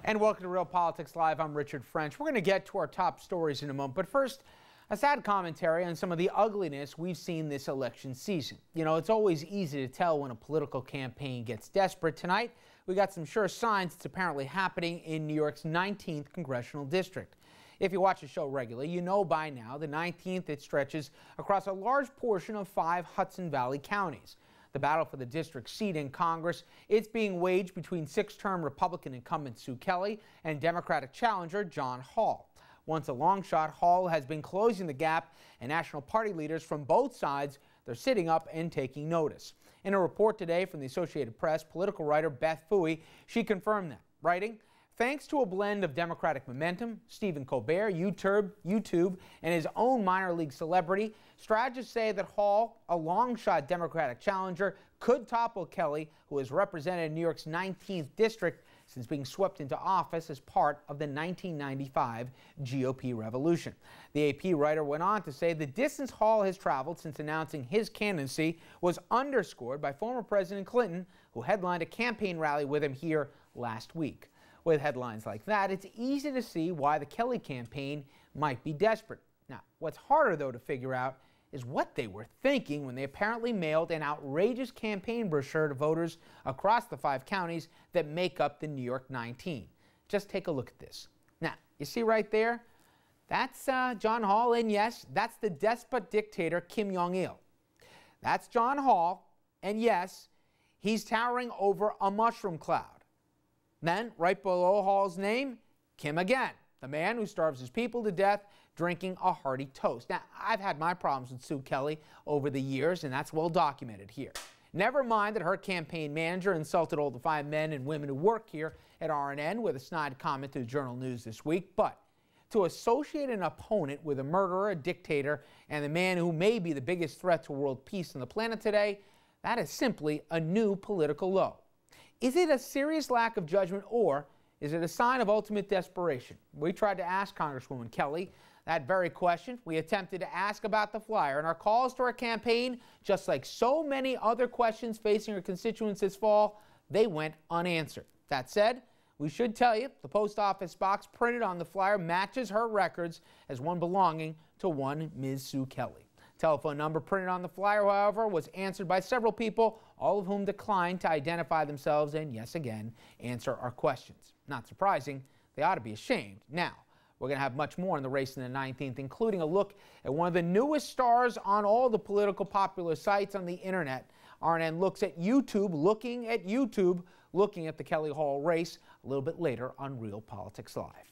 And welcome to Real Politics Live. I'm Richard French. We're going to get to our top stories in a moment, but first, a sad commentary on some of the ugliness we've seen this election season. You know, it's always easy to tell when a political campaign gets desperate. Tonight, we got some sure signs it's apparently happening in New York's 19th Congressional District. If you watch the show regularly, you know by now the 19th, it stretches across a large portion of 5 Hudson Valley counties. The battle for the district seat in Congress, it's being waged between 6-term Republican incumbent Sue Kelly and Democratic challenger John Hall. Once a long shot, Hall has been closing the gap, and national party leaders from both sides, they're sitting up and taking notice. In a report today from the Associated Press, political writer Beth Fooey, she confirmed that, writing, "Thanks to a blend of Democratic momentum, Stephen Colbert, YouTube, and his own minor league celebrity, strategists say that Hall, a long-shot Democratic challenger, could topple Kelly, who has represented New York's 19th district since being swept into office as part of the 1995 GOP revolution." The AP writer went on to say the distance Hall has traveled since announcing his candidacy was underscored by former President Clinton, who headlined a campaign rally with him here last week. With headlines like that, it's easy to see why the Kelly campaign might be desperate. Now, what's harder, though, to figure out is what they were thinking when they apparently mailed an outrageous campaign brochure to voters across the 5 counties that make up the New York 19. Just take a look at this. Now, you see right there? That's John Hall, and yes, that's the despot dictator Kim Jong-il. That's John Hall, and yes, he's towering over a mushroom cloud. Then, right below Hall's name, Kim again, the man who starves his people to death drinking a hearty toast. Now, I've had my problems with Sue Kelly over the years, and that's well documented here. Never mind that her campaign manager insulted all the 5 men and women who work here at RNN with a snide comment to the Journal News this week, but to associate an opponent with a murderer, a dictator, and the man who may be the biggest threat to world peace on the planet today, that is simply a new political low. Is it a serious lack of judgment, or is it a sign of ultimate desperation? We tried to ask Congresswoman Kelly that very question. We attempted to ask about the flyer, and our calls to her campaign, just like so many other questions facing her constituents this fall, they went unanswered. That said, we should tell you the post office box printed on the flyer matches her records as one belonging to one Ms. Sue Kelly. Telephone number printed on the flyer, however, was answered by several people, all of whom declined to identify themselves and, yes, again, answer our questions. Not surprising, they ought to be ashamed. Now, we're going to have much more in the race in the 19th, including a look at one of the newest stars on all the political popular sites on the internet. RNN looks at YouTube, looking at the Kelly Hall race a little bit later on Real Politics Live.